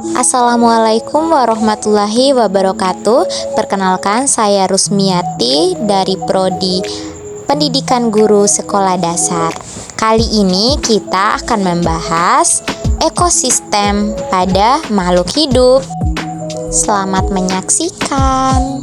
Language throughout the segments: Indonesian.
Assalamualaikum warahmatullahi wabarakatuh. Perkenalkan, saya Rusmiati dari Prodi Pendidikan Guru Sekolah Dasar. Kali ini kita akan membahas ekosistem pada makhluk hidup. Selamat menyaksikan.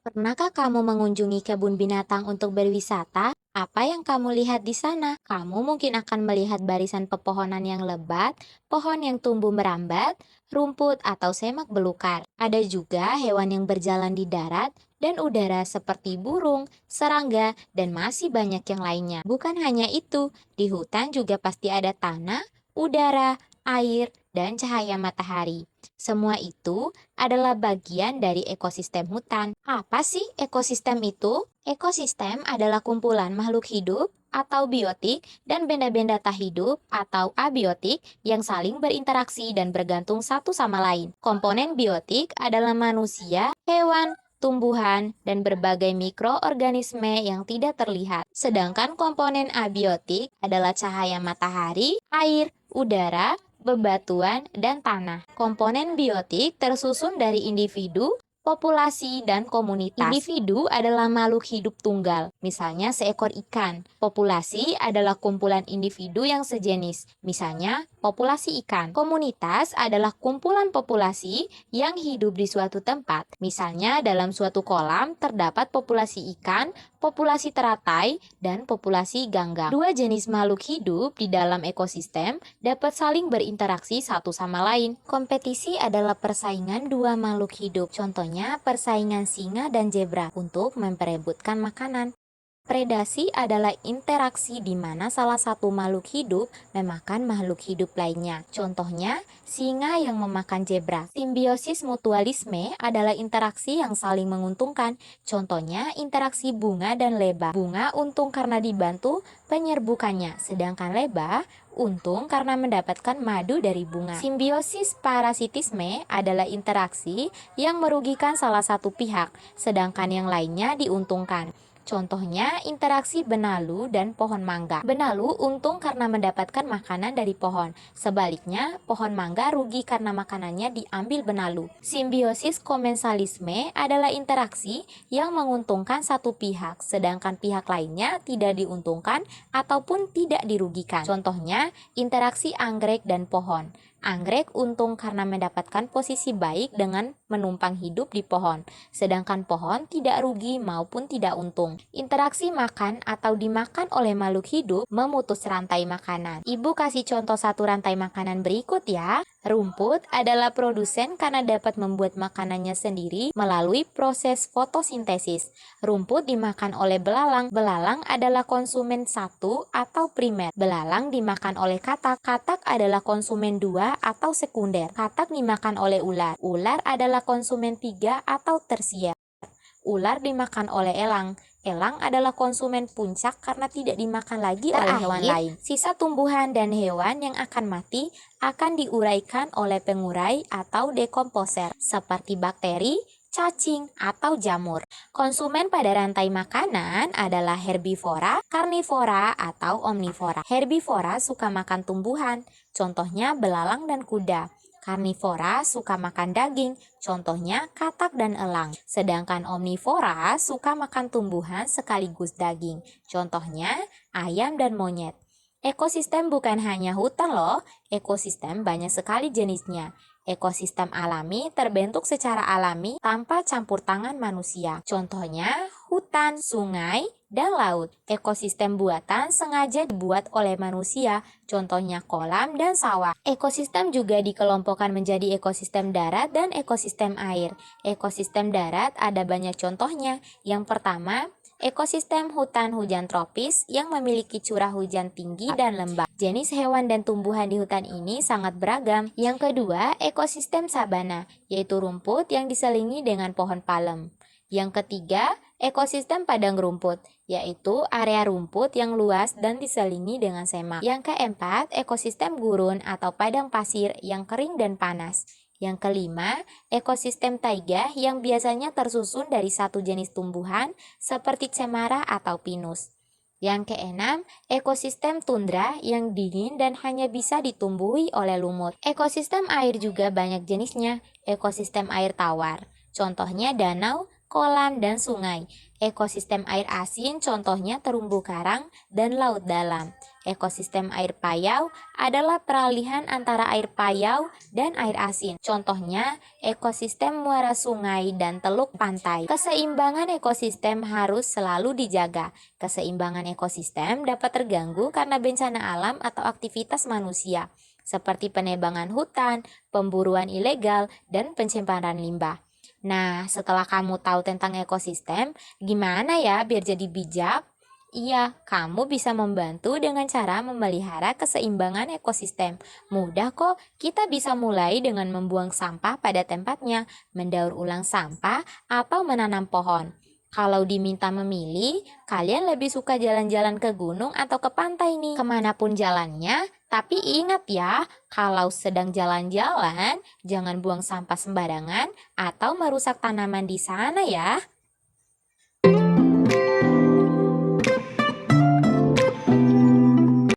Pernahkah kamu mengunjungi kebun binatang untuk berwisata? Apa yang kamu lihat di sana? Kamu mungkin akan melihat barisan pepohonan yang lebat, pohon yang tumbuh merambat, rumput atau semak belukar. Ada juga hewan yang berjalan di darat dan udara seperti burung, serangga, dan masih banyak yang lainnya. Bukan hanya itu, di hutan juga pasti ada tanah, udara, air, dan cahaya matahari. Semua itu adalah bagian dari ekosistem hutan. Apa sih ekosistem itu? Ekosistem adalah kumpulan makhluk hidup atau biotik dan benda-benda tak hidup atau abiotik yang saling berinteraksi dan bergantung satu sama lain. Komponen biotik adalah manusia, hewan, tumbuhan, dan berbagai mikroorganisme yang tidak terlihat. Sedangkan komponen abiotik adalah cahaya matahari, air, udara, bebatuan, dan tanah. Komponen biotik tersusun dari individu, populasi, dan komunitas. Individu adalah makhluk hidup tunggal, misalnya seekor ikan. Populasi adalah kumpulan individu yang sejenis, misalnya populasi ikan. Komunitas adalah kumpulan populasi yang hidup di suatu tempat. Misalnya dalam suatu kolam terdapat populasi ikan, populasi teratai, dan populasi ganggang. Dua jenis makhluk hidup di dalam ekosistem dapat saling berinteraksi satu sama lain. Kompetisi adalah persaingan dua makhluk hidup. Contohnya persaingan singa dan zebra untuk memperebutkan makanan. Predasi adalah interaksi di mana salah satu makhluk hidup memakan makhluk hidup lainnya. Contohnya, singa yang memakan zebra. Simbiosis mutualisme adalah interaksi yang saling menguntungkan. Contohnya, interaksi bunga dan lebah. Bunga untung karena dibantu penyerbukannya, sedangkan lebah untung karena mendapatkan madu dari bunga. Simbiosis parasitisme adalah interaksi yang merugikan salah satu pihak, sedangkan yang lainnya diuntungkan. Contohnya, interaksi benalu dan pohon mangga. Benalu untung karena mendapatkan makanan dari pohon. Sebaliknya, pohon mangga rugi karena makanannya diambil benalu. Simbiosis komensalisme adalah interaksi yang menguntungkan satu pihak, sedangkan pihak lainnya tidak diuntungkan ataupun tidak dirugikan. Contohnya, interaksi anggrek dan pohon. Anggrek untung karena mendapatkan posisi baik dengan menumpang hidup di pohon, sedangkan pohon tidak rugi maupun tidak untung. Interaksi makan atau dimakan oleh makhluk hidup memutus rantai makanan. Ibu kasih contoh satu rantai makanan berikut ya. Rumput adalah produsen karena dapat membuat makanannya sendiri melalui proses fotosintesis. Rumput dimakan oleh belalang. Belalang adalah konsumen satu atau primer. Belalang dimakan oleh katak. Katak adalah konsumen dua atau sekunder. Katak dimakan oleh ular. Ular adalah konsumen tiga atau tersier. Ular dimakan oleh elang. Elang adalah konsumen puncak karena tidak dimakan lagi oleh hewan lain. Sisa tumbuhan dan hewan yang akan mati akan diuraikan oleh pengurai atau dekomposer seperti bakteri, cacing, atau jamur. Konsumen pada rantai makanan adalah herbivora, karnivora, atau omnivora. Herbivora suka makan tumbuhan, contohnya belalang dan kuda. Karnivora suka makan daging, contohnya katak dan elang. Sedangkan omnivora suka makan tumbuhan sekaligus daging, contohnya ayam dan monyet. Ekosistem bukan hanya hutan loh, ekosistem banyak sekali jenisnya. Ekosistem alami terbentuk secara alami tanpa campur tangan manusia. Contohnya hutan, sungai, dan laut. Ekosistem buatan sengaja dibuat oleh manusia, contohnya kolam dan sawah. Ekosistem juga dikelompokkan menjadi ekosistem darat dan ekosistem air. Ekosistem darat ada banyak contohnya. Yang pertama, ekosistem hutan hujan tropis yang memiliki curah hujan tinggi dan lembab. Jenis hewan dan tumbuhan di hutan ini sangat beragam. Yang kedua, ekosistem sabana, yaitu rumput yang diselingi dengan pohon palem. Yang ketiga, ekosistem padang rumput, yaitu area rumput yang luas dan diselingi dengan semak. Yang keempat, ekosistem gurun atau padang pasir yang kering dan panas. Yang kelima, ekosistem taiga yang biasanya tersusun dari satu jenis tumbuhan seperti cemara atau pinus. Yang keenam, ekosistem tundra yang dingin dan hanya bisa ditumbuhi oleh lumut. Ekosistem air juga banyak jenisnya. Ekosistem air tawar, contohnya danau, kolam, dan sungai. Ekosistem air asin, contohnya terumbu karang dan laut dalam. Ekosistem air payau adalah peralihan antara air payau dan air asin. Contohnya, ekosistem muara sungai dan teluk pantai. Keseimbangan ekosistem harus selalu dijaga. Keseimbangan ekosistem dapat terganggu karena bencana alam atau aktivitas manusia, seperti penebangan hutan, pemburuan ilegal, dan pencemaran limbah. Nah, setelah kamu tahu tentang ekosistem, gimana ya biar jadi bijak? Iya, kamu bisa membantu dengan cara memelihara keseimbangan ekosistem. Mudah kok, kita bisa mulai dengan membuang sampah pada tempatnya, mendaur ulang sampah, atau menanam pohon. Kalau diminta memilih, kalian lebih suka jalan-jalan ke gunung atau ke pantai nih? Kemanapun jalannya, tapi ingat ya, kalau sedang jalan-jalan, jangan buang sampah sembarangan atau merusak tanaman di sana ya.